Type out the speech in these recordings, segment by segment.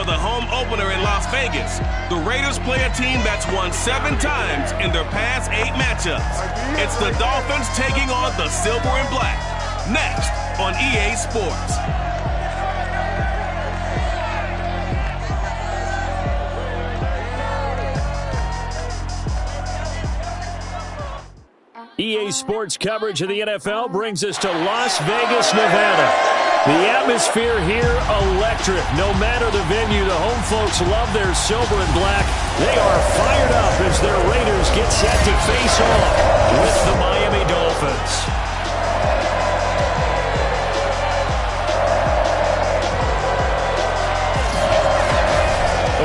for the home opener in Las Vegas. The Raiders play a team that's won 7 times in their past 8 matchups. It's the Dolphins taking on the Silver and Black. Next on EA Sports. EA Sports coverage of the NFL brings us to Las Vegas, Nevada. The atmosphere here, electric. No matter the venue, the home folks love their silver and black. They are fired up as their Raiders get set to face off with the Miami Dolphins.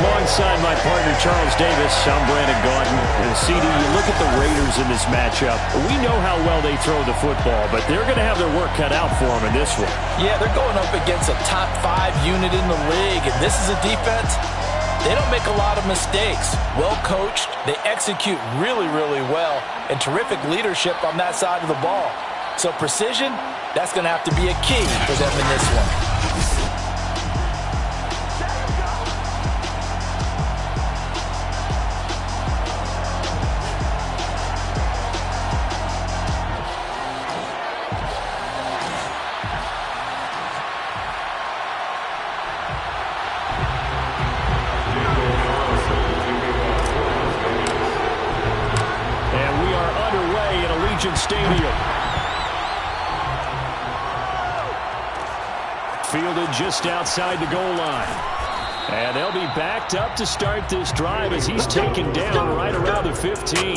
Alongside my partner, Charles Davis, I'm Brandon Gaudin. And CD, you look at the Raiders in this matchup. We know how well they throw the football, but they're going to have their work cut out for them in this one. Yeah, they're going up against a top 5 unit in the league, and this is a defense. They don't make a lot of mistakes. Well coached, they execute really, really well, and terrific leadership on that side of the ball. So precision, that's going to have to be a key for them in this one. Stadium. Fielded just outside the goal line. And they'll be backed up to start this drive as he's taken down right around the 15.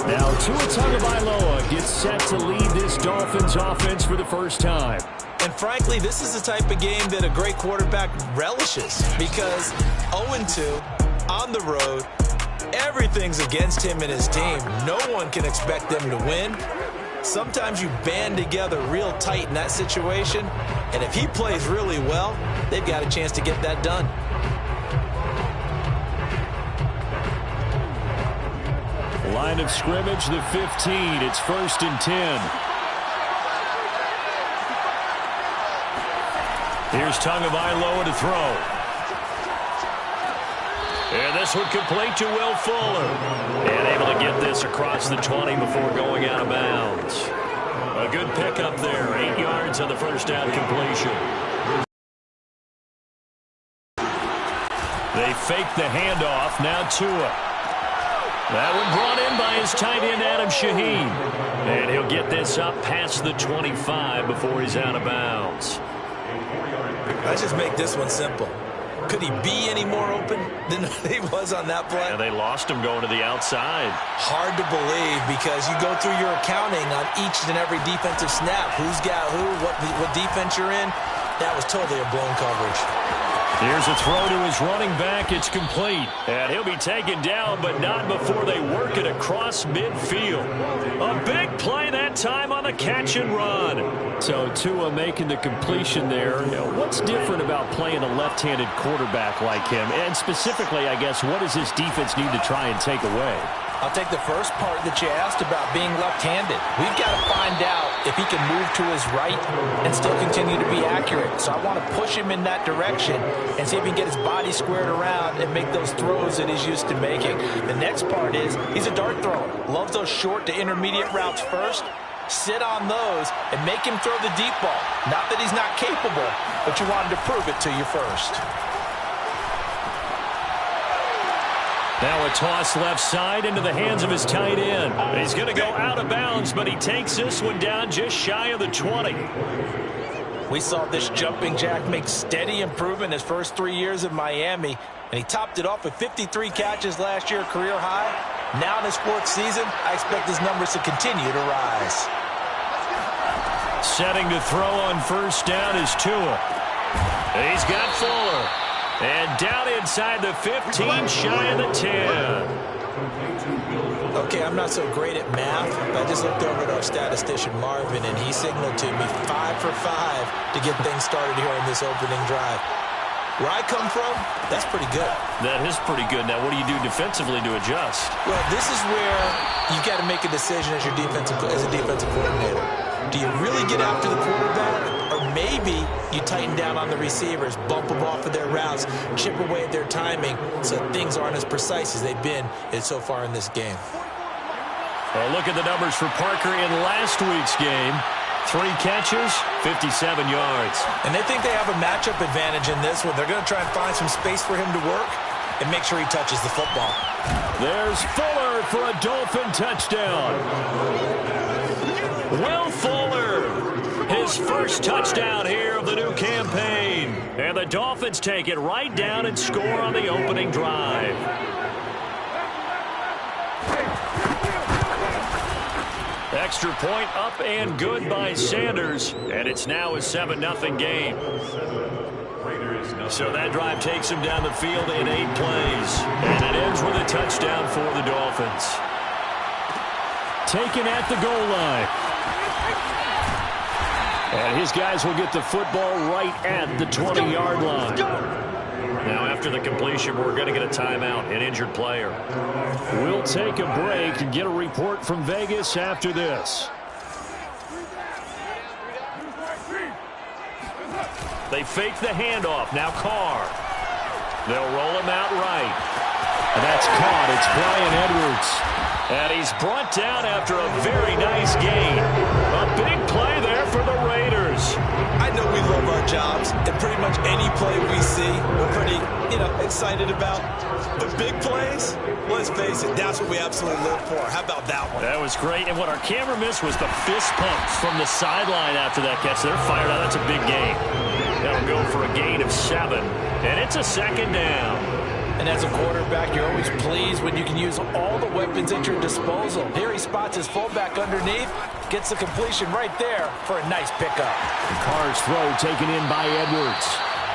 Now Tua Tagovailoa gets set to lead this Dolphins offense for the first time. And frankly, this is the type of game that a great quarterback relishes because 0-2 on the road, everything's against him and his team. No one can expect them to win. Sometimes you band together real tight in that situation, and if he plays really well, they've got a chance to get that done. Line of scrimmage, the 15. It's 1st and 10. Here's Tagovailoa to throw. And this one complete to Will Fuller. And able to get this across the 20 before going out of bounds. A good pickup there. 8 yards on the first down completion. They fake the handoff. Now Tua. That one brought in by his tight end, Adam Shaheen. And he'll get this up past the 25 before he's out of bounds. Let's just make this one simple. Could he be any more open than he was on that play? Yeah, they lost him going to the outside. Hard to believe because you go through your accounting on each and every defensive snap. Who's got who, what defense you're in. That was totally a blown coverage. Here's a throw to his running back. It's complete. And he'll be taken down, but not before they work it across midfield. A big play that time on the catch and run. So Tua making the completion there. What's different about playing a left-handed quarterback like him? And specifically, I guess, what does this defense need to try and take away? I'll take the first part that you asked about being left-handed. We've got to find out if he can move to his right and still continue to be accurate. So I want to push him in that direction and see if he can get his body squared around and make those throws that he's used to making. The next part is he's a dart thrower. Loves those short to intermediate routes first. Sit on those and make him throw the deep ball. Not that he's not capable, but you wanted to prove it to you first. Now a toss left side into the hands of his tight end. He's going to go out of bounds, but he takes this one down just shy of the 20. We saw this jumping jack make steady improvement his first 3 years in Miami, and he topped it off with 53 catches last year, career high. Now in his 4th season, I expect his numbers to continue to rise. Setting to throw on first down is Tua. He's got Fuller. And down inside the 15, shy of the 10. Okay, I'm not so great at math, but I just looked over at our statistician, Marvin, and he signaled to me 5 for 5 to get things started here in this opening drive. Where I come from, that's pretty good. That is pretty good. Now, what do you do defensively to adjust? Well, this is where you've got to make a decision as a defensive coordinator. Do you really get after the quarterback, or maybe you tighten down on the receivers, bump them off of their routes, chip away at their timing so things aren't as precise as they've been so far in this game. Well, look at the numbers for Parker in last week's game. 3 catches, 57 yards. And they think they have a matchup advantage in this one. They're going to try and find some space for him to work and make sure he touches the football. There's Fuller for a Dolphin touchdown. Will Fuller, his first touchdown here of the new campaign. And the Dolphins take it right down and score on the opening drive. Extra point up and good by Sanders. And it's now a 7-0 game. So that drive takes him down the field in 8 plays. And it ends with a touchdown for the Dolphins. Taken at the goal line. And his guys will get the football right at the 20-yard line. Now after the completion, we're going to get a timeout, an injured player. We'll take a break and get a report from Vegas after this. They fake the handoff. Now Carr. They'll roll him out right. And that's caught. It's Bryan Edwards. And he's brought down after a very nice gain. A big play there for the Raiders. I know we love our jobs, and pretty much any play we see, we're pretty, excited about. But big plays, let's face it, that's what we absolutely live for. How about that one? That was great. And what our camera missed was the fist pump from the sideline after that catch. They're fired out. That's a big gain. That'll go for a gain of 7. And it's a 2nd down. And as a quarterback, you're always pleased when you can use all the weapons at your disposal. Here he spots his fullback underneath, gets the completion right there for a nice pickup. Carr's throw taken in by Edwards.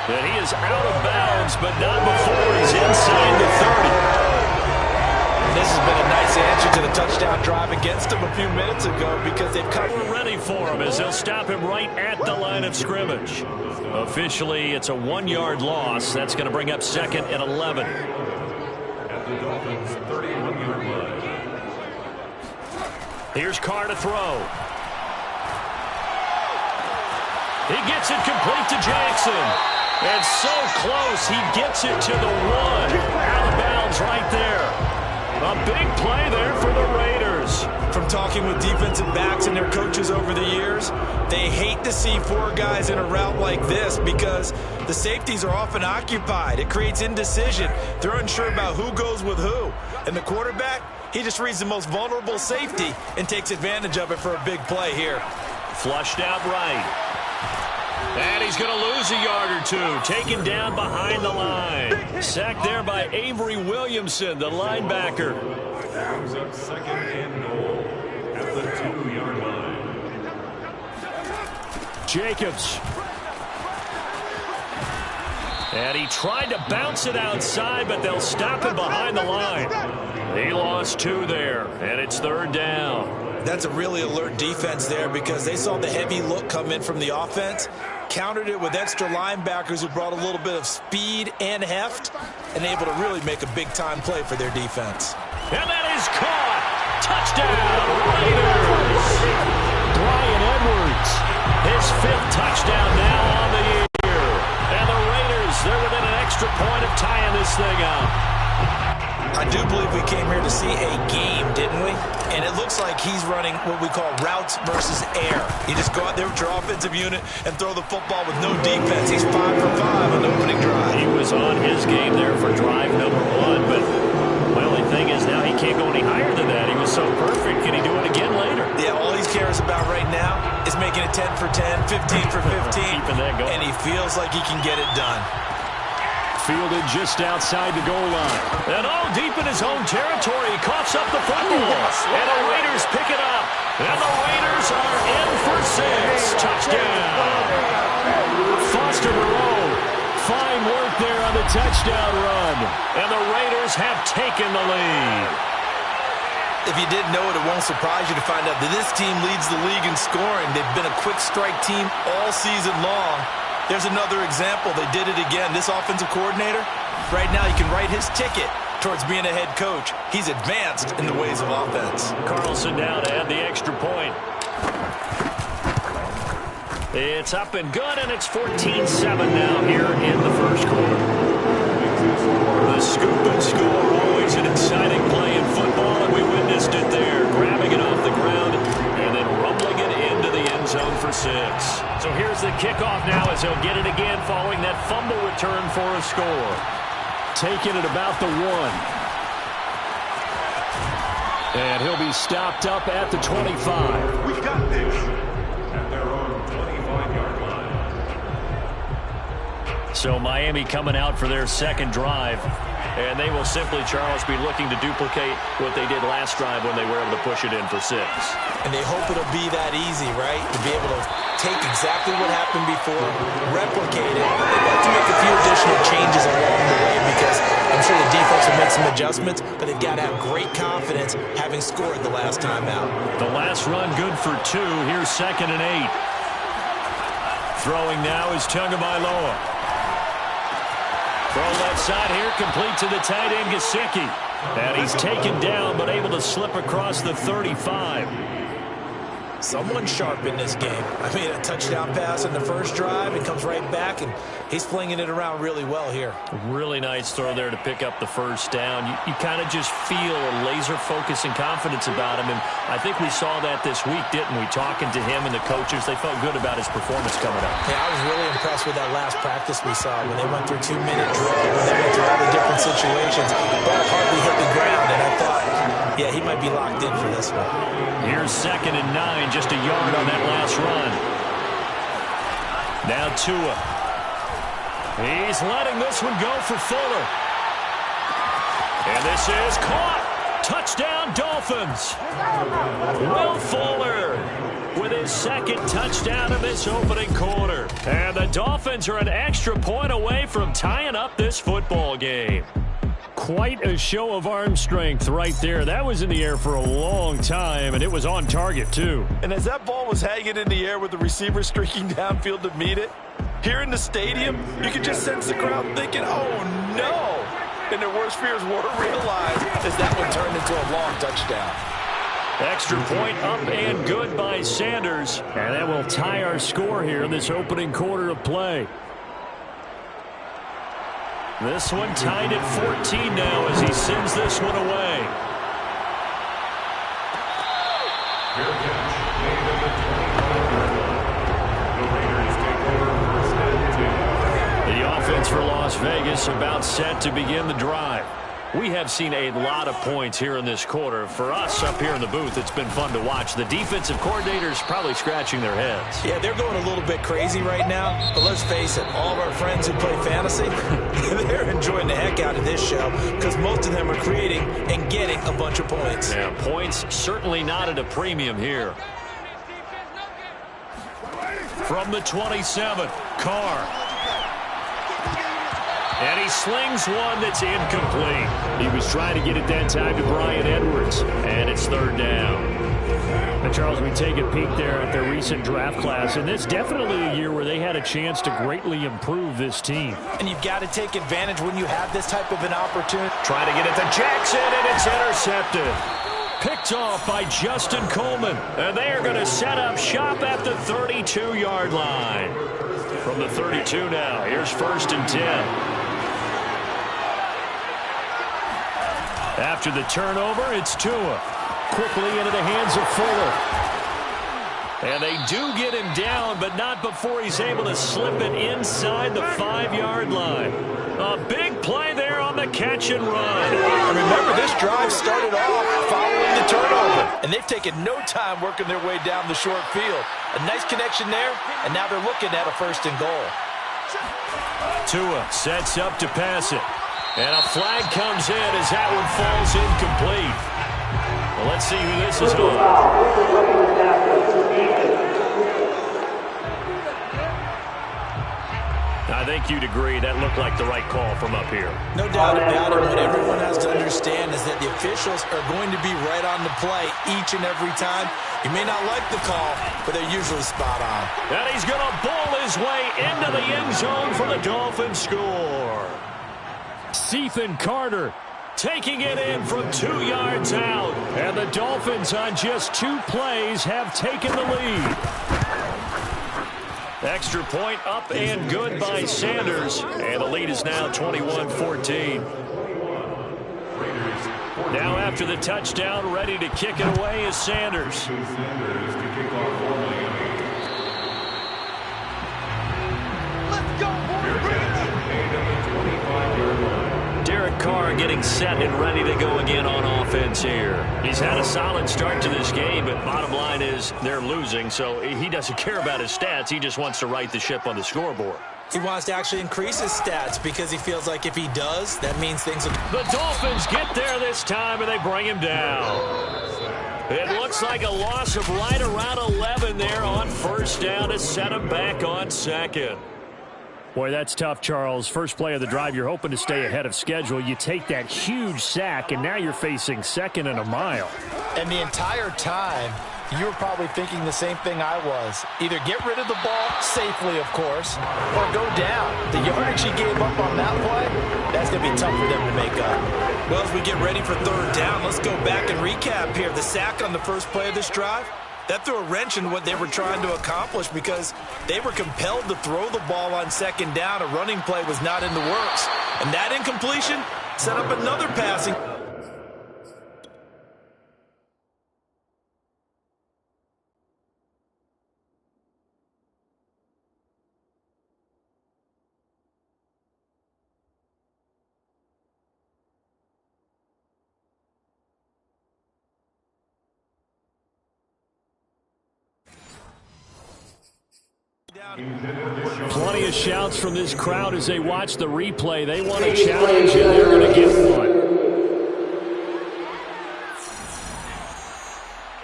And he is out of bounds, but not before he's inside the 30. This has been a nice answer to the touchdown drive against him a few minutes ago because they've come. We're ready for him as they'll stop him right at the line of scrimmage. Officially, it's a 1-yard loss. That's going to bring up 2nd and 11. At the Dolphins' 31-yard line. Here's Carr to throw. He gets it complete to Jackson. And so close, he gets it to the 1. Out of bounds right there. A big play there for the Raiders. From talking with defensive backs and their coaches over the years, they hate to see 4 guys in a route like this because the safeties are often occupied. It creates indecision. They're unsure about who goes with who. And the quarterback, he just reads the most vulnerable safety and takes advantage of it for a big play here. Flushed out right. And he's going to lose a yard or 2. Taken down behind the line. Sacked there by Avery Williamson, the linebacker. Brings up 2nd and goal at the 2-yard line. Jacobs. And he tried to bounce it outside, but they'll stop him behind the line. He lost 2 there, and it's 3rd down. That's a really alert defense there because they saw the heavy look come in from the offense, countered it with extra linebackers who brought a little bit of speed and heft, and able to really make a big-time play for their defense. And that is caught. Touchdown, Raiders. Bryan Edwards, his 5th touchdown now on the year. And the Raiders, they're within an extra point of tying this thing up. I do believe we came here to see a game, didn't we? And it looks like he's running what we call routes versus air. You just go out there with your offensive unit and throw the football with no defense. He's 5 for 5 on the opening drive. He was on his game there for drive number 1, but my only thing is now he can't go any higher than that. He was so perfect. Can he do it again later? Yeah, all he cares about right now is making it 10 for 10, 15 for 15. Keeping that going. And he feels like he can get it done. Fielded just outside the goal line. And all deep in his own territory, he coughs up the football. And the Raiders pick it up. And the Raiders are in for 6. Touchdown. Foster Moreau. Fine work there on the touchdown run. And the Raiders have taken the lead. If you didn't know it, it won't surprise you to find out that this team leads the league in scoring. They've been a quick strike team all season long. There's another example. They did it again. This offensive coordinator, right now, you can write his ticket towards being a head coach. He's advanced in the ways of offense. Carlson down to add the extra point. It's up and good, and it's 14-7 now here in the first quarter. The scoop and score, always an exciting play in football, and we witnessed it there, grabbing it off the ground and then rumbling it into the end zone for 6. So here's the kickoff now as he'll get it again following that fumble return for a score. Taking it about the 1. And he'll be stopped up at the 25. We got this at their own 25-yard line. So Miami coming out for their second drive. And they will simply, Charles, be looking to duplicate what they did last drive when they were able to push it in for 6. And they hope it'll be that easy, right? To be able to take exactly what happened before, replicate it. They've got to make a few additional changes along the way because I'm sure the defense will make some adjustments, but they've got to have great confidence having scored the last time out. The last run good for 2. Here's 2nd and 8. Throwing now is Tagovailoa. Throw left side here, complete to the tight end, Gesicki. And he's taken down, but able to slip across the 35. Someone sharp in this game. I mean, a touchdown pass in the first drive. It comes right back, and he's flinging it around really well here. Really nice throw there to pick up the first down. You kind of just feel a laser focus and confidence about him, and I think we saw that this week, didn't we? Talking to him and the coaches, they felt good about his performance coming up. Yeah, I was really impressed with that last practice we saw when they went through 2-minute drill, when they went through all the different situations. Ball hardly hit the ground, and I thought, yeah, he might be locked in for this one. Here's 2nd and 9, just a yard on that last run. Now Tua. He's letting this one go for Fuller. And this is caught. Touchdown, Dolphins. Will Fuller with his 2nd touchdown of this opening quarter. And the Dolphins are an extra point away from tying up this football game. Quite a show of arm strength right there. That was in the air for a long time, and it was on target, too. And as that ball was hanging in the air with the receiver streaking downfield to meet it, here in the stadium, you could just sense the crowd thinking, oh, no. And their worst fears were realized as that one turned into a long touchdown. Extra point up and good by Sanders. And that will tie our score here in this opening quarter of play. This one tied at 14 now as he sends this one away. The offense for Las Vegas about set to begin the drive. We have seen a lot of points here in this quarter. For us up here in the booth, it's been fun to watch. The defensive coordinators probably scratching their heads. Yeah, they're going a little bit crazy right now. But let's face it, all of our friends who play fantasy, they're enjoying the heck out of this show because most of them are creating and getting a bunch of points. Yeah, points certainly not at a premium here. From the 27, Carr. And he slings one that's incomplete. He was trying to get it that time to Bryan Edwards. And it's 3rd down. Now, Charles, we take a peek there at their recent draft class, and it's definitely a year where they had a chance to greatly improve this team. And you've got to take advantage when you have this type of an opportunity. Trying to get it to Jackson, and it's intercepted. Picked off by Justin Coleman. And they are going to set up shop at the 32-yard line. From the 32 now, here's 1st and 10. After the turnover, it's Tua. Quickly into the hands of Fuller. And they do get him down, but not before he's able to slip it inside the 5-yard line. A big play there on the catch and run. And remember, this drive started off following the turnover. And they've taken no time working their way down the short field. A nice connection there, and now they're looking at a 1st and goal. Tua sets up to pass it. And a flag comes in as that one falls incomplete. Well, let's see who this is on. I think you'd agree that looked like the right call from up here. No doubt about it. What everyone has to understand is that the officials are going to be right on the play each and every time. You may not like the call, but they're usually spot on. And he's going to bowl his way into the end zone for the Dolphins score. Ethan Carter taking it in from 2 yards out. And the Dolphins on just 2 plays have taken the lead. Extra point up and good by Sanders. And the lead is now 21-14. Now after the touchdown, ready to kick it away is Sanders. Derek Carr getting set and ready to go again on offense here. He's had a solid start to this game, but bottom line is they're losing, so he doesn't care about his stats. He just wants to right the ship on the scoreboard. He wants to actually increase his stats because he feels like if he does, that means things will... The Dolphins get there this time, and they bring him down. It looks like a loss of right around 11 there on first down to set him back on second. Boy, that's tough, Charles. First play of the drive, you're hoping to stay ahead of schedule. You take that huge sack, and now you're facing second and a mile. And the entire time, you were probably thinking the same thing I was. Either get rid of the ball safely, of course, or go down. The yardage he gave up on that play, that's going to be tough for them to make up. Well, as we get ready for third down, let's go back and recap here. The sack on the first play of this drive, that threw a wrench in what they were trying to accomplish because they were compelled to throw the ball on second down. A running play was not in the works. And that incompletion set up another passing. Plenty of shouts from this crowd as they watch the replay. They want a challenge, and they're going to get one.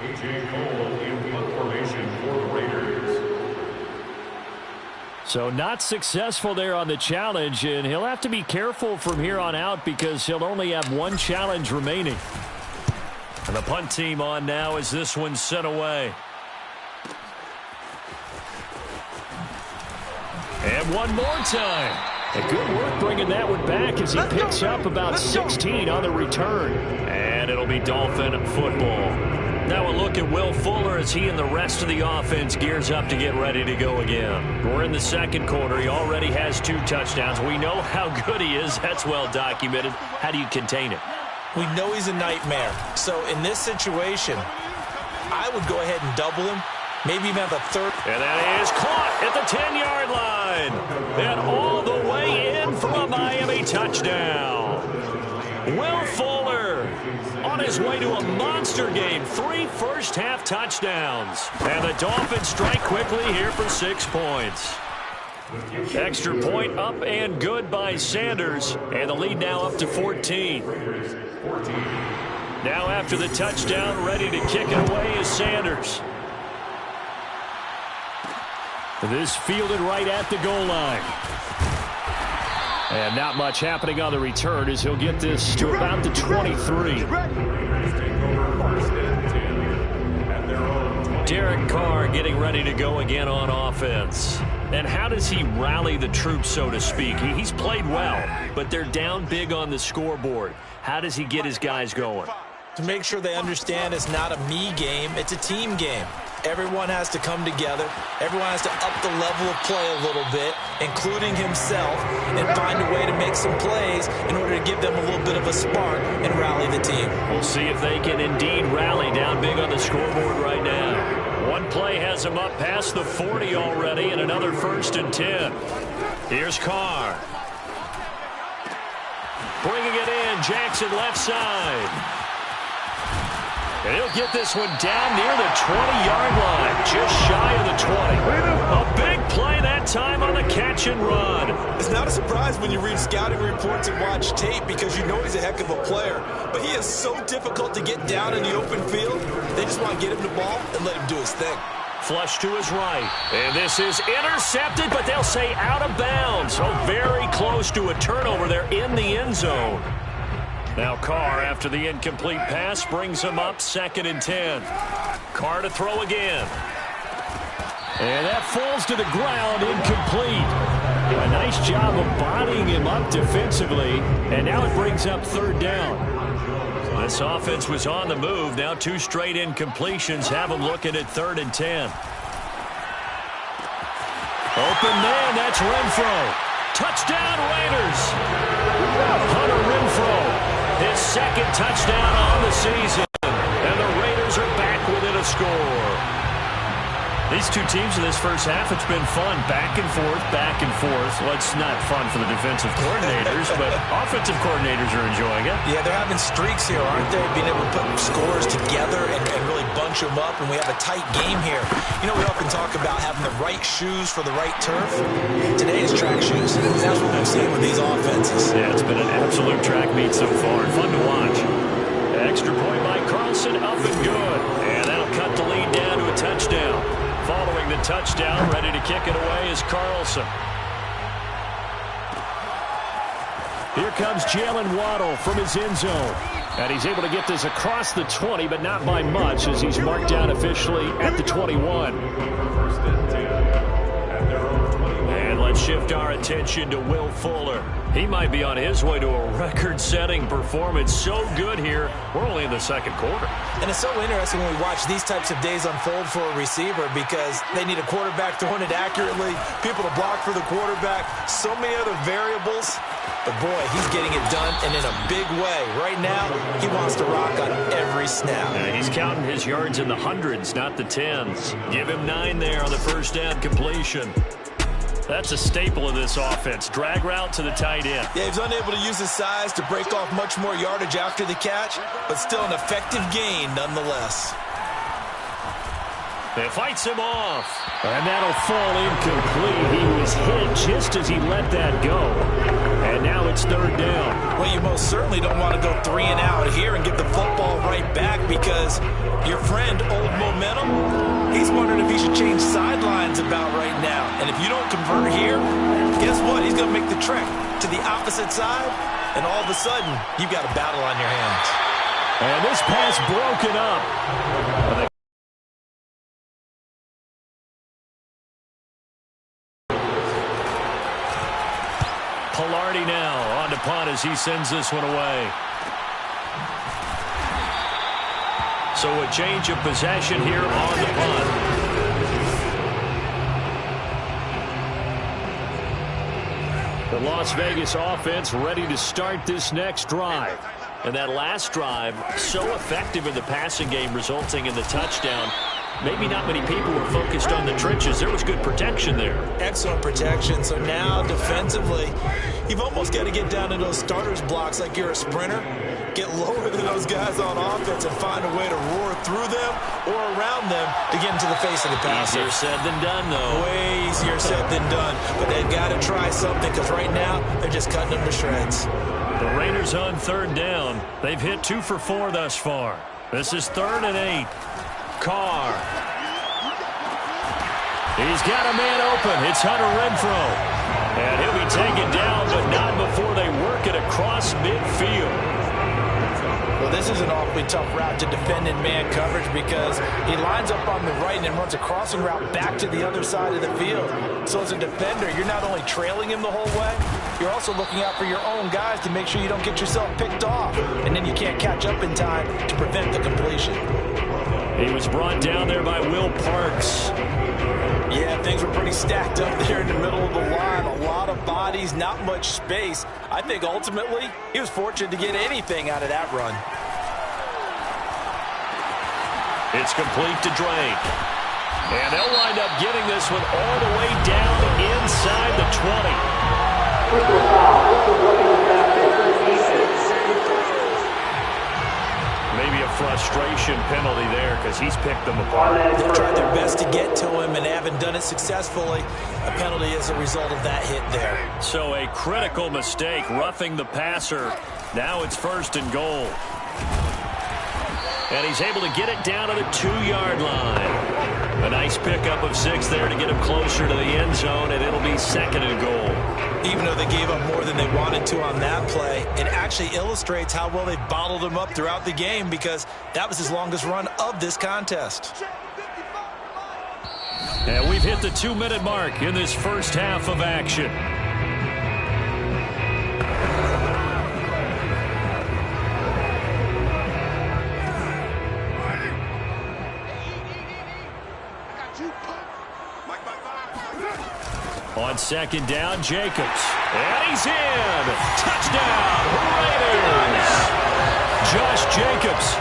A.J. Cole in punt formation for the Raiders. So not successful there on the challenge, and he'll have to be careful from here on out because he'll only have one challenge remaining. And the punt team on now as this one's sent away. And one more time. A good work bringing that one back as he picks up about 16 on the return. And it'll be Dolphin football. Now a look at Will Fuller as he and the rest of the offense gears up to get ready to go again. We're in the second quarter. He already has 2 touchdowns. We know how good he is. That's well documented. How do you contain it? We know he's a nightmare. So in this situation, I would go ahead and double him. Maybe even have a third. And that is caught at the 10-yard line. And all the way in for a Miami touchdown. Will Fuller on his way to a monster game. 3 first-half touchdowns. And the Dolphins strike quickly here for 6 points. Extra point up and good by Sanders. And the lead now up to 14. Now after the touchdown, ready to kick it away is Sanders. This fielded right at the goal line. And not much happening on the return as he'll get this to about the 23. Derek Carr getting ready to go again on offense. And how does he rally the troops, so to speak? He's played well, but they're down big on the scoreboard. How does he get his guys going? To make sure they understand it's not a me game, it's a team game. Everyone has to come together. Everyone has to up the level of play a little bit, including himself, and find a way to make some plays in order to give them a little bit of a spark and rally the team. We'll see if they can indeed rally down big on the scoreboard right now. One play has them up past the 40 already, and another 1st and 10. Here's Carr. Bringing it in, Jackson left side. And he'll get this one down near the 20-yard line, just shy of the 20. A big play that time on the catch and run. It's not a surprise when you read scouting reports and watch tape because you know he's a heck of a player. But he is so difficult to get down in the open field. They just want to get him the ball and let him do his thing. Flush to his right. And this is intercepted, but they'll say out of bounds. So very close to a turnover there in the end zone. Now Carr, after the incomplete pass, brings him up 2nd and 10. Carr to throw again. And that falls to the ground, incomplete. A nice job of bodying him up defensively. And now it brings up 3rd down. This offense was on the move. Now 2 straight incompletions have them looking at 3rd and 10. Open man, that's Renfro. Touchdown, Raiders. Hunter Renfro, his second touchdown on the season. And the Raiders are back within a score. These two teams in this first half, it's been fun. Back and forth, back and forth. Well, it's not fun for the defensive coordinators, but offensive coordinators are enjoying it. Yeah, they're having streaks here, aren't they? Being able to put scores together and really bunch them up, and we have a tight game here. You know, we often talk about having the right shoes for the right turf. Today is track shoes. That's what we've seen with these offenses. Yeah, it's been an absolute track meet so far. Fun to watch. Extra point by Carlson, up and good. And that'll cut the lead down to a touchdown. Following the touchdown, ready to kick it away is Carlson. Here comes Jalen Waddle from his end zone. And he's able to get this across the 20, but not by much, as he's marked down officially at the 21. And let's shift our attention to Will Fuller. He might be on his way to a record-setting performance. So good here. We're only in the second quarter. And it's so interesting when we watch these types of days unfold for a receiver, because they need a quarterback throwing it accurately, people to block for the quarterback, so many other variables. But, boy, he's getting it done, and in a big way. Right now, he wants to rock on every snap. Yeah, he's counting his yards in the hundreds, not the tens. Give him 9 there on the first down completion. That's a staple of this offense. Drag route to the tight end. Yeah, he's unable to use his size to break off much more yardage after the catch, but still an effective gain nonetheless. It fights him off. And that'll fall incomplete. He was hit just as he let that go. And now it's third down. Well, you most certainly don't want to go 3 and out here and get the football right back, because your friend, Old Momentum, he's wondering if he should change sidelines about right now. And if you don't convert here, guess what? He's going to make the trek to the opposite side, and all of a sudden, you've got a battle on your hands. And this pass broken up. Pilardi now on to punt as he sends this one away. So a change of possession here on the punt. The Las Vegas offense ready to start this next drive. And that last drive, so effective in the passing game, resulting in the touchdown. Maybe not many people were focused on the trenches. There was good protection there. Excellent protection. So now defensively, you've almost got to get down to those starters blocks like you're a sprinter. Get lower than those guys on offense and find a way to roar through them or around them to get into the face of the passer. Easier said than done, though. Way easier said than done. But they've got to try something, because right now they're just cutting them to shreds. The Raiders on third down. They've hit 2 for 4 thus far. This is 3rd and 8. Carr. He's got a man open. It's Hunter Renfro. And he'll be taken down, but not before they work it across midfield. Well, this is an awfully tough route to defend in man coverage, because he lines up on the right and then runs a crossing route back to the other side of the field. So as a defender, you're not only trailing him the whole way, you're also looking out for your own guys to make sure you don't get yourself picked off. And then you can't catch up in time to prevent the completion. He was brought down there by Will Parks. Yeah, things were pretty stacked up there in the middle of the line. A lot of bodies, not much space. I think ultimately he was fortunate to get anything out of that run. It's complete to Drake. And they'll wind up getting this one all the way down inside the 20. Maybe a frustration penalty there, because he's picked them apart. They've tried their best to get to him and haven't done it successfully. A penalty as a result of that hit there. So a critical mistake, roughing the passer. Now it's 1st and goal. And he's able to get it down to the 2-yard line. A nice pickup of 6 there to get him closer to the end zone, and it'll be 2nd and goal. Even though they gave up more than they wanted to on that play, it actually illustrates how well they bottled him up throughout the game, because that was his longest run of this contest. And we've hit the 2-minute mark in this first half of action. On second down, Jacobs. And he's in. Touchdown, Raiders. Josh Jacobs,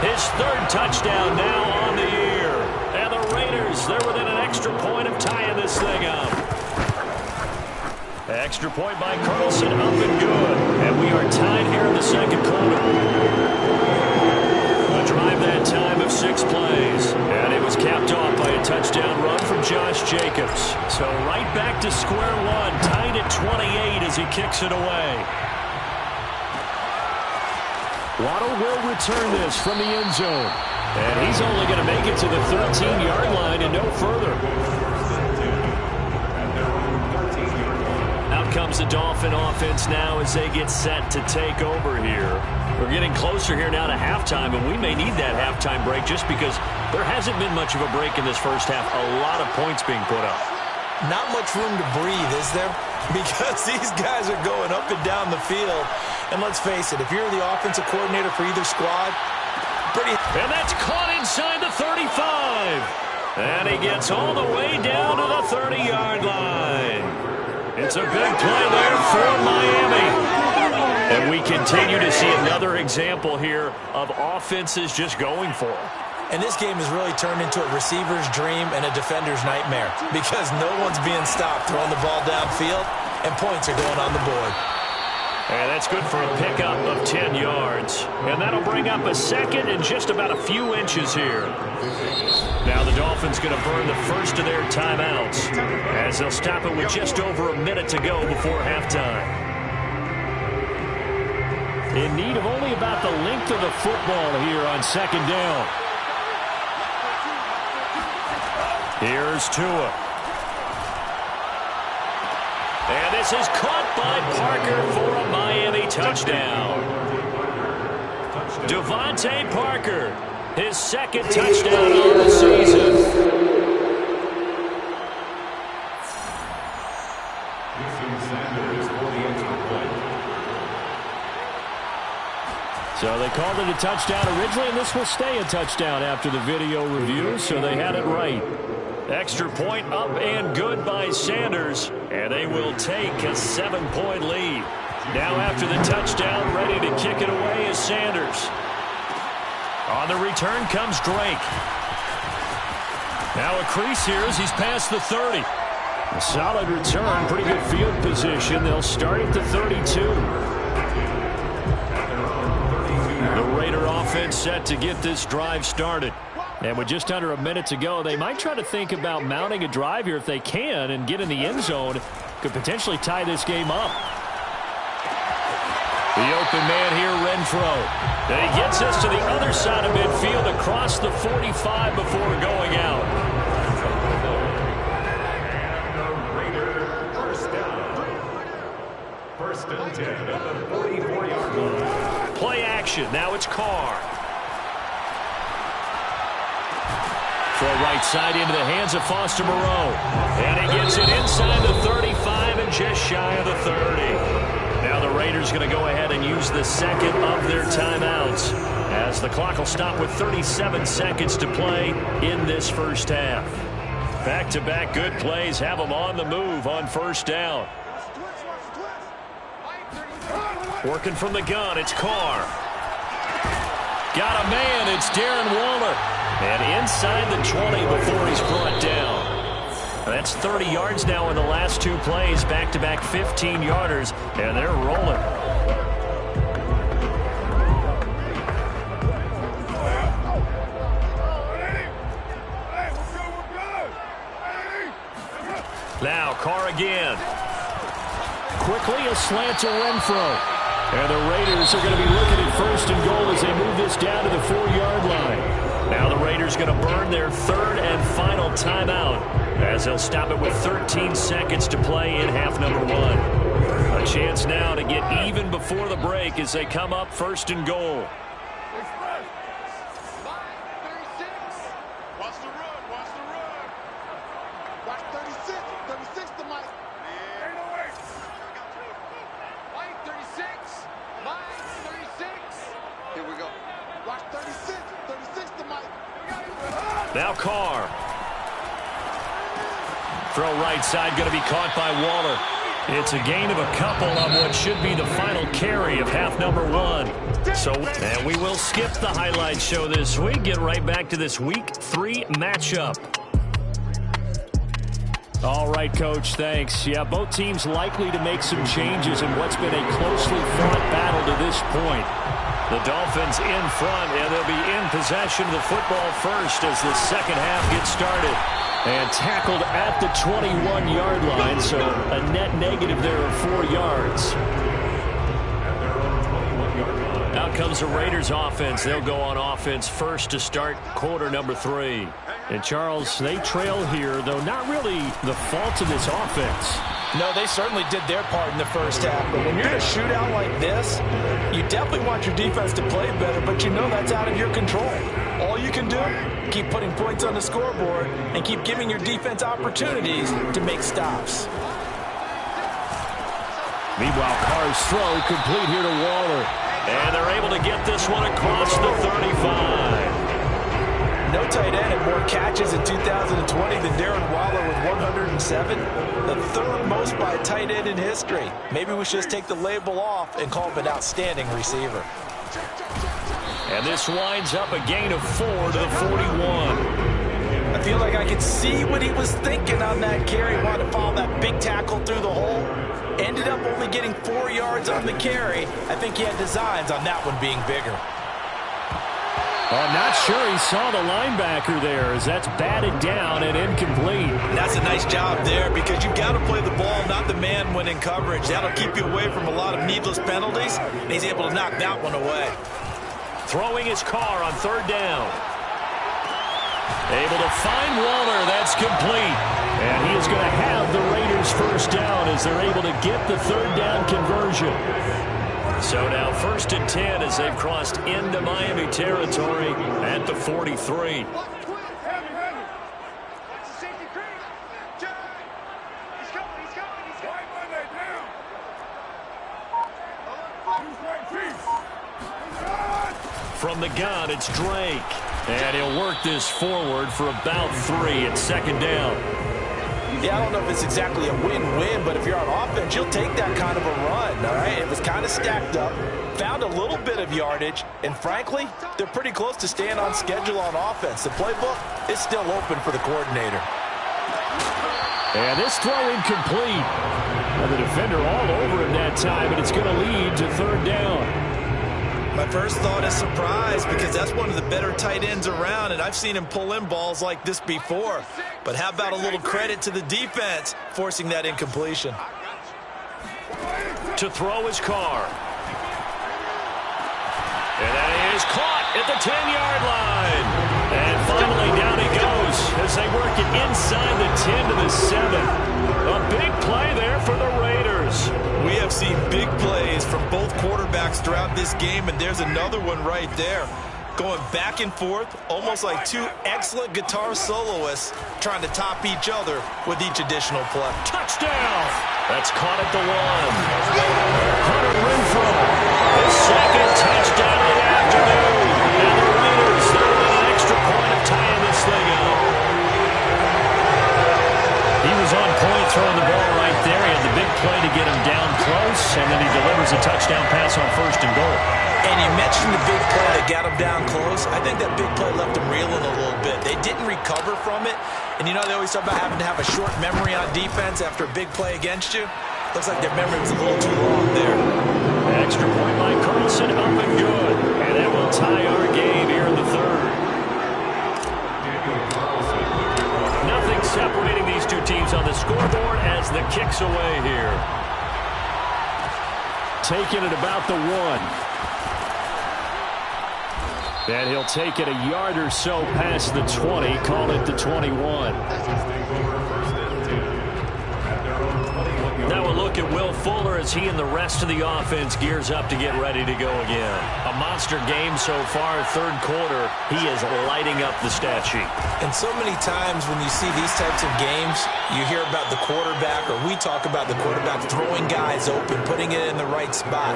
his third touchdown now on the year. And the Raiders, they're within an extra point of tying this thing up. Extra point by Carlson, up and good. And we are tied here in the second quarter. A drive that time of 6 plays. And it was capped off by a touchdown run from Josh Jacobs. So right back to square one, tied at 28 as he kicks it away. Waddle will return this from the end zone. And he's only going to make it to the 13-yard line and no further. Out comes the Dolphin offense now as they get set to take over here. We're getting closer here now to halftime, and we may need that halftime break just because there hasn't been much of a break in this first half. A lot of points being put up. Not much room to breathe, is there? Because these guys are going up and down the field. And let's face it, if you're the offensive coordinator for either squad, And that's caught inside the 35. And he gets all the way down to the 30-yard line. It's a big play there for Miami. And we continue to see another example here of offenses just going for it. And this game has really turned into a receiver's dream and a defender's nightmare because no one's being stopped throwing the ball downfield, and points are going on the board. And that's good for a pickup of 10 yards. And that'll bring up a second and just about a few inches here. Now the Dolphins going to burn the first of their timeouts as they'll stop it with just over a minute to go before halftime. In need of only about the length of the football here on second down. Here's Tua. And this is caught by Parker for a Miami touchdown. Devontae Parker, his second touchdown on the season. So they called it a touchdown originally, and this will stay a touchdown after the video review, so they had it right. Extra point up and good by Sanders, and they will take a 7-point lead. Now after the touchdown, ready to kick it away is Sanders. On the return comes Drake. Now a crease here as he's past the 30. A solid return, pretty good field position. They'll start at the 32. The Raider offense set to get this drive started. And with just under a minute to go, they might try to think about mounting a drive here if they can and get in the end zone. Could potentially tie this game up. The open man here, Renfro. And he gets us to the other side of midfield across the 45 before going out. First and 10 at the 44-yard line. Play action. Now it's Carr. Throw right side into the hands of Foster Moreau. And he gets it inside the 35 and just shy of the 30. Now the Raiders going to go ahead and use the second of their timeouts as the clock will stop with 37 seconds to play in this first half. Back-to-back good plays have them on the move on first down. Working from the gun, it's Carr. Got a man, it's Darren Waller. And inside the 20 before he's brought down. That's 30 yards now in the last two plays. Back-to-back 15-yarders, and they're rolling. Now Carr again. Quickly a slant to Renfro. And the Raiders are going to be looking at first and goal as they move this down to the 4-yard line. Now the Raiders going to burn their third and final timeout as they'll stop it with 13 seconds to play in half number one. A chance now to get even before the break as they come up first and goal. Now Carr. Throw right side, going to be caught by Waller. It's a gain of a couple on what should be the final carry of half number 1. And we will skip the highlight show this week. Get right back to this Week 3 matchup. All right, Coach, thanks. Yeah, both teams likely to make some changes in what's been a closely fought battle to this point. The Dolphins in front, and they'll be in possession of the football first as the second half gets started. And tackled at the 21-yard line, so a net negative there of 4 yards. Out comes the Raiders offense. They'll go on offense first to start quarter number 3. And, Charles, they trail here, though not really the fault of this offense. No, they certainly did their part in the first half. But when you're in a shootout like this, you definitely want your defense to play better, but you know that's out of your control. All you can do, keep putting points on the scoreboard and keep giving your defense opportunities to make stops. Meanwhile, Carr's throw complete here to Waller. And they're able to get this one across the 35. No tight end had more catches in 2020 than Darren Waller with 107. The third most by a tight end in history. Maybe we should just take the label off and call him an outstanding receiver. And this winds up a gain of 4 to the 41. I feel like I could see what he was thinking on that carry. Wanted to follow that big tackle through the hole. Ended up only getting 4 yards on the carry. I think he had designs on that one being bigger. I'm not sure he saw the linebacker there as that's batted down and incomplete. That's a nice job there because you've got to play the ball, not the man when in coverage. That'll keep you away from a lot of needless penalties, and he's able to knock that one away. Throwing his car on third down. Able to find Waller. That's complete. And he is going to have the Raiders first down as they're able to get the third down conversion. So now 1st and 10 as they've crossed into Miami territory at the 43. From the gun, it's Drake. And he'll work this forward for about 3 at second down. Yeah, I don't know if it's exactly a win-win, but if you're on offense, you'll take that kind of a run, all right? It was kind of stacked up, found a little bit of yardage, and frankly, they're pretty close to staying on schedule on offense. The playbook is still open for the coordinator. And this throw incomplete. And the defender all over him that time, and it's going to lead to third down. My first thought is surprise because that's one of the better tight ends around, and I've seen him pull in balls like this before. But how about a little credit to the defense forcing that incompletion? To throw his car. And that is caught at the 10-yard line. And finally down he goes as they work it inside the 10 to the 7. A big play there for the Raiders. We have seen big plays from both quarterbacks throughout this game, and there's another one right there. Going back and forth, almost like two excellent guitar soloists trying to top each other with each additional play. Touchdown! That's caught at the 1. Hunter Renfrow, the second touchdown of the afternoon. And the Raiders, they're with an extra point of tying this thing up. He was on point throwing the ball right there. He had the big play to get him down close, and then he delivers a touchdown pass on 1st and goal. And you mentioned the big play that got him down close. I think that big play left him reeling a little bit. They didn't recover from it. And you know they always talk about having to have a short memory on defense after a big play against you. Looks like their memory was a little too long there. Extra point by Carlson, up and good. And that will tie our game here in the third. Nothing separating these two teams on the scoreboard as the kick's away here. Taking it about the 1. And he'll take it a yard or so past the 20, call it the 21. Now a look at Will Fuller as he and the rest of the offense gears up to get ready to go again. A monster game so far, third quarter. He is lighting up the stat sheet. And so many times when you see these types of games, you hear about the quarterback, or we talk about the quarterback throwing guys open, putting it in the right spot.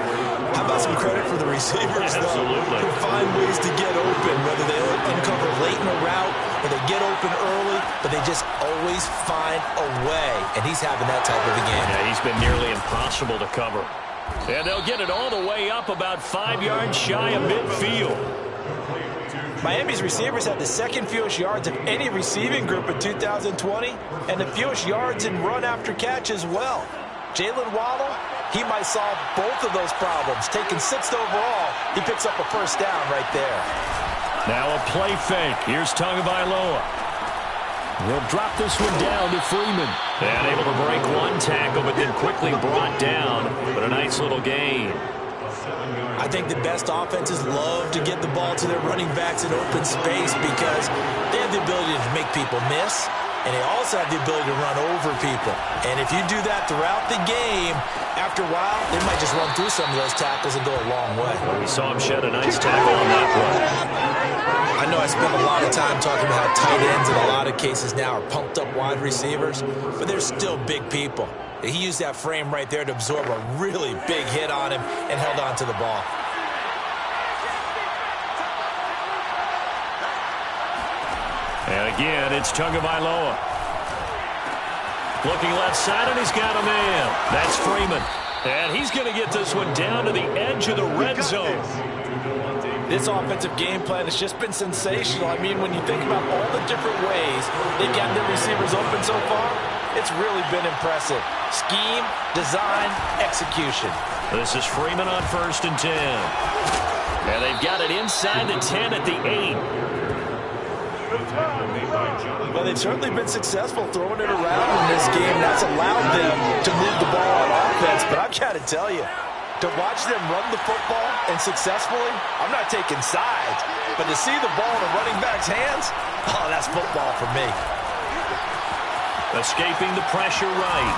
How about some credit for the receivers, though, who find ways to get open, whether they uncover late in a route or they get open early, but they just always find a way. And he's having that type of a game. Yeah, he's been nearly impossible to cover. And they'll get it all the way up about 5 yards shy of midfield. Miami's receivers had the second fewest yards of any receiving group in 2020 and the fewest yards in run after catch as well. Jalen Waddle, he might solve both of those problems. Taking 6th overall, he picks up a first down right there. Now a play fake. Here's Tagovailoa. He'll drop this one down to Freeman. And able to break one tackle, but then quickly brought down. But a nice little gain. I think the best offenses love to get the ball to their running backs in open space because they have the ability to make people miss, and they also have the ability to run over people. And if you do that throughout the game, after a while, they might just run through some of those tackles and go a long way. Well, we saw him shed a nice tackle on that one. I know I spend a lot of time talking about how tight ends in a lot of cases now are pumped up wide receivers, but they're still big people. He used that frame right there to absorb a really big hit on him and held on to the ball. And again, it's Tagovailoa. Looking left side, and he's got a man. That's Freeman. And he's going to get this one down to the edge of the red zone. This offensive game plan has just been sensational. I mean, when you think about all the different ways they've gotten their receivers open so far, it's really been impressive. Scheme, design, execution. This is Freeman on 1st and 10. And they've got it inside the 10 at the 8. Well, they've certainly been successful throwing it around in this game. That's allowed them to move the ball on offense. But I've got to tell you, to watch them run the football and successfully, I'm not taking sides. But to see the ball in a running back's hands, oh, that's football for me. Escaping the pressure right.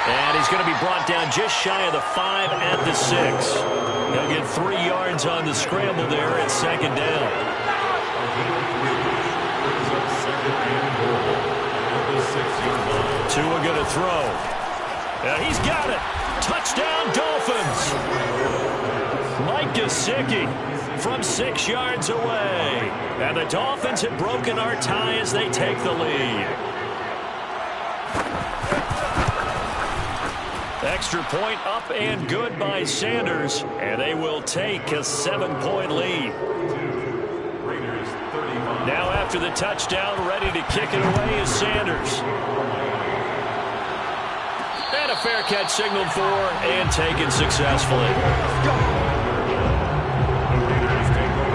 And he's going to be brought down just shy of the 5 at the 6. He'll get 3 yards on the scramble there at 2nd down. Tua going to throw. And he's got it. Touchdown, Dolphins. Mike Gesicki from 6 yards away. And the Dolphins have broken our tie as they take the lead. Extra point up and good by Sanders, and they will take a 7-point lead. Now after the touchdown, ready to kick it away is Sanders. And a fair catch signaled for and taken successfully.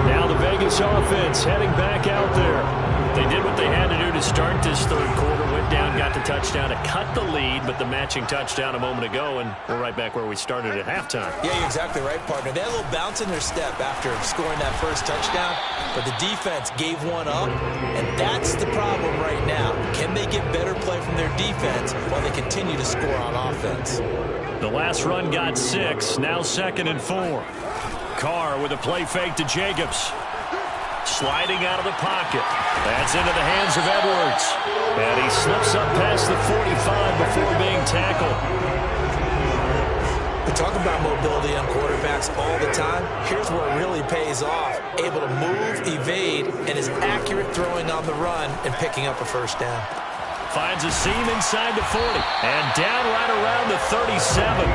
Now the Vegas offense heading back out there. They did what they had to do to start this 3rd quarter. Went down, got the touchdown to cut the lead, but the matching touchdown a moment ago, and we're right back where we started at halftime. Yeah, you're exactly right, partner. They had a little bounce in their step after scoring that first touchdown, but the defense gave one up, and that's the problem right now. Can they get better play from their defense while they continue to score on offense? The last run got 6, now 2nd and 4. Carr with a play fake to Jacobs. Sliding out of the pocket. That's into the hands of Edwards. And he slips up past the 45 before being tackled. We talk about mobility on quarterbacks all the time. Here's where it really pays off. Able to move, evade, and is accurate throwing on the run and picking up a first down. Finds a seam inside the 40. And down right around the 37.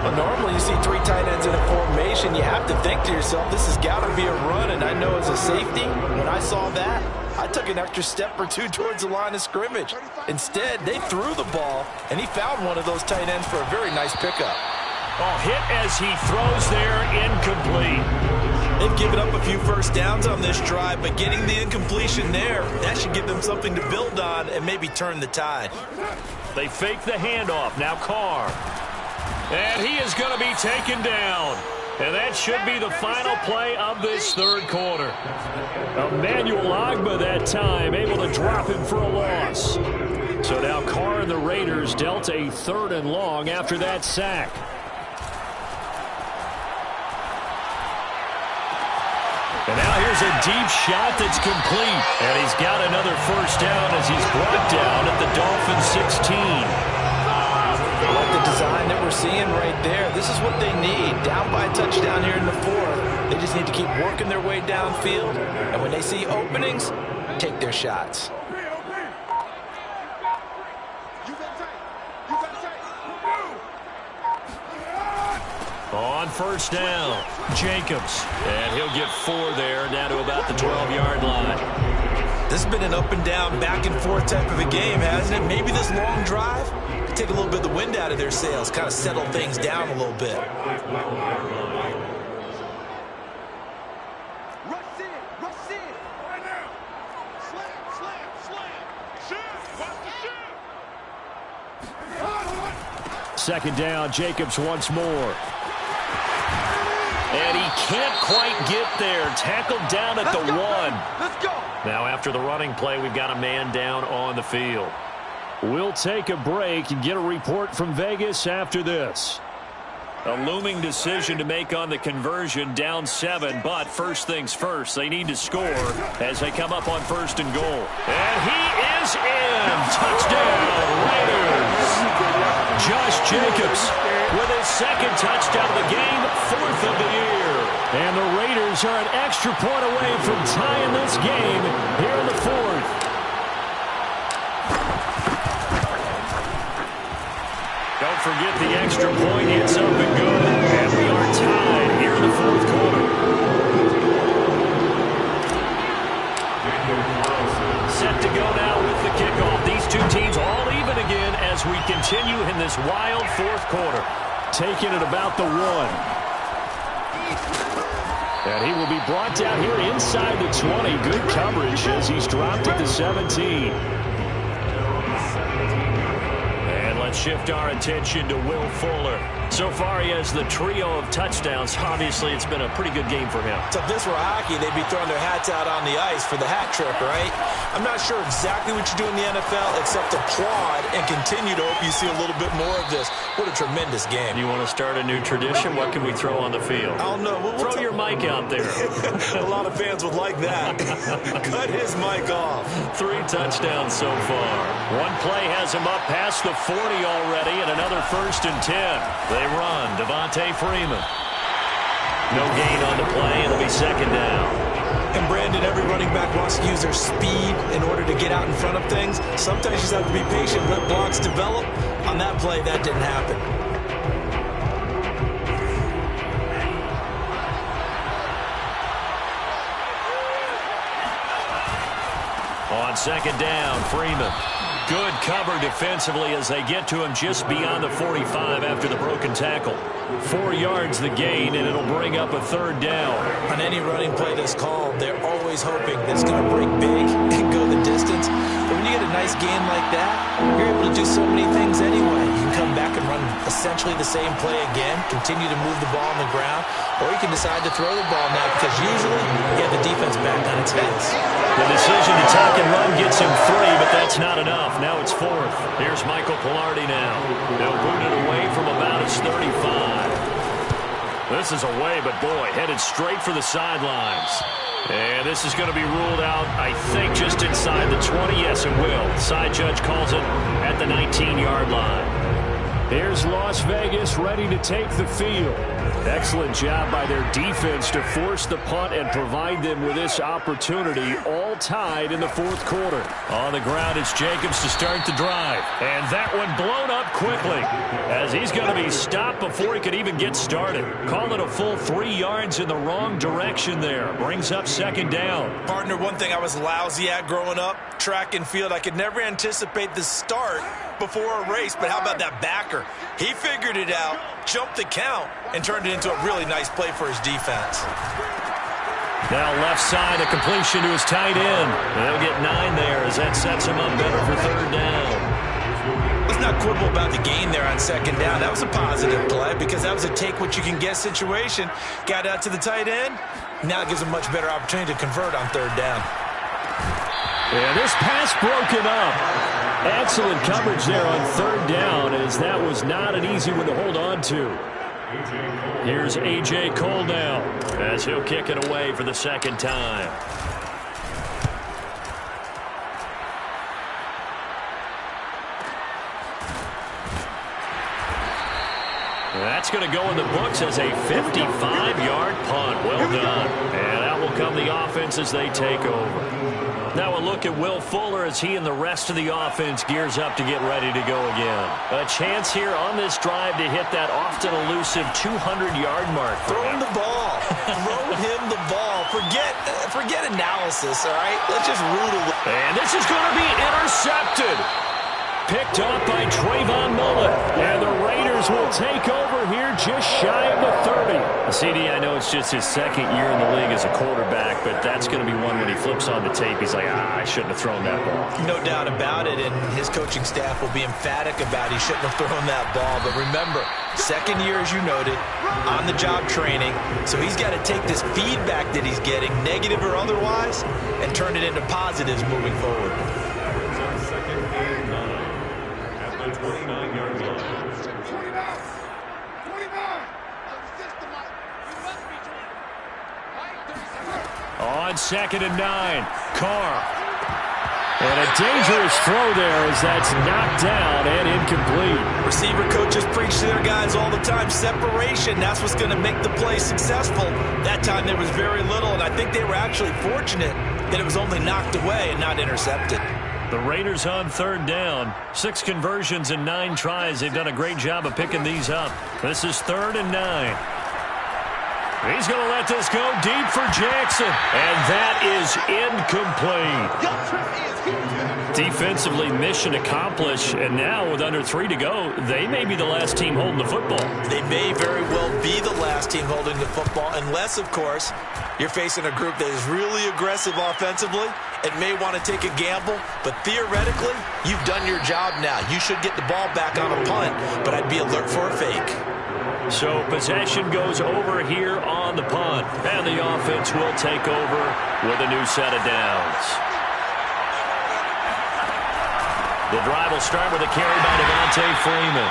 Well, normally you see 3 tight ends in a formation. You have to think to yourself, this has got to be a run. And I know as a safety, when I saw that, I took an extra step or 2 towards the line of scrimmage. Instead, they threw the ball, and he found one of those tight ends for a very nice pickup. Oh, hit as he throws there, incomplete. They've given up a few first downs on this drive, but getting the incompletion there, that should give them something to build on and maybe turn the tide. They fake the handoff. Now Carr. And he is going to be taken down. And that should be the final play of this 3rd quarter. Emmanuel Ogbah that time, able to drop him for a loss. So now Carr and the Raiders dealt a 3rd and long after that sack. And now here Here's a deep shot that's complete. And he's got another first down as he's brought down at the Dolphins 16. I like the design that we're seeing right there. This is what they need. Down by a touchdown here in the fourth. They just need to keep working their way downfield. And when they see openings, take their shots. On first down, Jacobs. And he'll get 4 there, down to about the 12-yard line. This has been an up and down, back and forth type of a game, hasn't it? Maybe this long drive could take a little bit of the wind out of their sails, kind of settle things down a little bit. Second down, Jacobs once more. And he can't quite get there. Tackled down at the 1. Let's go. Now after the running play, we've got a man down on the field. We'll take a break and get a report from Vegas after this. A looming decision to make on the conversion, down 7, but first things first, they need to score as they come up on first and goal. And he is in! Touchdown, Raiders! Josh Jacobs with his second touchdown of the game, 4th of the year. And the Raiders are an extra point away from tying this game here in the 4th. Don't forget the extra point hits up and good. And we are tied here in the 4th quarter. Set to go now with the kickoff. These two teams all even again as we continue in this wild 4th quarter. Taking it about the 1. And he will be brought down here inside the 20. Good coverage as he's dropped at the 17. Shift our attention to Will Fuller. So far, he has the trio of touchdowns. Obviously, it's been a pretty good game for him. So if this were hockey, they'd be throwing their hats out on the ice for the hat trick, right? I'm not sure exactly what you do in the NFL, except applaud and continue to hope you see a little bit more of this. What a tremendous game. You want to start a new tradition? What can we throw on the field? I don't know. Throw your mic out there. A lot of fans would like that. Cut his mic off. 3 touchdowns so far. One play has him up past the 40 already, and another first and 10. They run. Devontae Freeman. No gain on the play, and it'll be second down. And Brandon, every running back wants to use their speed in order to get out in front of things. Sometimes you just have to be patient, let blocks develop. On that play, that didn't happen. On second down, Freeman. Good cover defensively as they get to him just beyond the 45 after the broken tackle. 4 yards the gain, and it'll bring up a 3rd down. On any running play that's called, they're always hoping that it's going to break big and go the distance. But when you get a nice gain like that, you're able to do so many things anyway. You can come back and run essentially the same play again, continue to move the ball on the ground, or you can decide to throw the ball now because usually you have the defense back on its heels. The decision to tack and run gets him 3, but that's not enough. Now it's 4th. Here's Michael Pilardi now. They'll boot it away from about his 35. This is away, but boy, headed straight for the sidelines. And this is going to be ruled out, I think, just inside the 20. Yes, it will. Side judge calls it at the 19-yard line. Here's Las Vegas ready to take the field. Excellent job by their defense to force the punt and provide them with this opportunity, all tied in the 4th quarter. On the ground, it's Jacobs to start the drive. And that one blown up quickly as he's going to be stopped before he could even get started. Call it a full 3 yards in the wrong direction there. Brings up second down. Partner, one thing I was lousy at growing up, track and field, I could never anticipate the start before a race, but how about that backer? He figured it out, jumped the count, and turned it into a really nice play for his defense. Now left side, a completion to his tight end. They'll get 9 there as that sets him up better for 3rd down. Let's not quibble about the gain there on second down. That was a positive play because that was a take-what-you-can-get situation. Got out to the tight end. Now it gives him a much better opportunity to convert on 3rd down. And this pass broken up. Excellent coverage there on 3rd down as that was not an easy one to hold on to. Here's A.J. Cole now as he'll kick it away for the second time. That's going to go in the books as a 55-yard punt. Well done. And out will come the offense as they take over. Now a look at Will Fuller as he and the rest of the offense gears up to get ready to go again. A chance here on this drive to hit that often elusive 200-yard mark. Throw him the ball. Throw him the ball. Forget analysis, all right? Let's just root a little. And this is going to be intercepted. Picked off by Trayvon Mullen. And the Raiders will take over here just shy of the 30. CD, I know it's just his second year in the league as a quarterback, but that's going to be one when he flips on the tape. He's like, I shouldn't have thrown that ball. No doubt about it, and his coaching staff will be emphatic about he shouldn't have thrown that ball. But remember, second year, as you noted, on-the-job training, so he's got to take this feedback that he's getting, negative or otherwise, and turn it into positives moving forward. Second and 9 at the 29-yard line. On second and 9, Carr. And a dangerous throw there as that's knocked down and incomplete. Receiver coaches preach to their guys all the time. Separation, that's what's going to make the play successful. That time there was very little, and I think they were actually fortunate that it was only knocked away and not intercepted. The Raiders on third down. 6 conversions in 9 tries. They've done a great job of picking these up. This is 3rd and 9. He's going to let this go deep for Jackson. And that is incomplete. Defensively, mission accomplished. And now with under 3 to go, they may be the last team holding the football. They may very well be the last team holding the football, unless, of course, you're facing a group that is really aggressive offensively and may want to take a gamble. But theoretically, you've done your job now. You should get the ball back on a punt, but I'd be alert for a fake. So possession goes over here on the punt. And the offense will take over with a new set of downs. The drive will start with a carry by Devontae Freeman.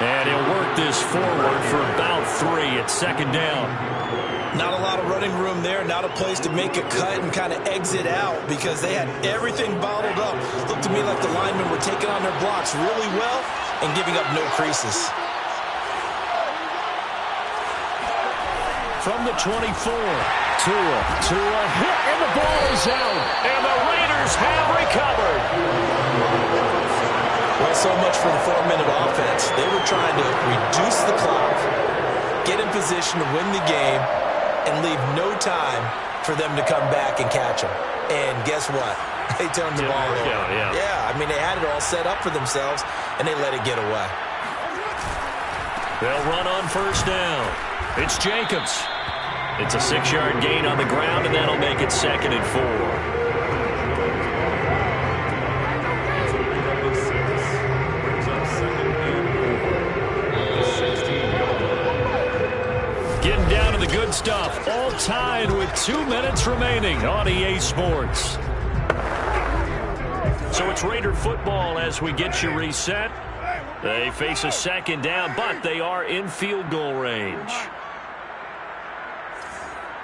And he'll work this forward for about 3 at second down. Not a lot of running room there, not a place to make a cut and kind of exit out because they had everything bottled up. Looked to me like the linemen were taking on their blocks really well and giving up no creases. From the 24, Tua hit, and the ball is out. And the Raiders have recovered. Well, so much for the 4-minute offense. They were trying to reduce the clock, get in position to win the game, and leave no time for them to come back and catch them. And guess what? They turned the ball over. Yeah, I mean, they had it all set up for themselves, and they let it get away. They'll run on first down. It's Jacobs. It's a 6-yard gain on the ground, and that'll make it 2nd and 4. Getting down to the good stuff. All tied with 2 minutes remaining on EA Sports. So it's Raider football as we get you reset. They face a second down, but they are in field goal range.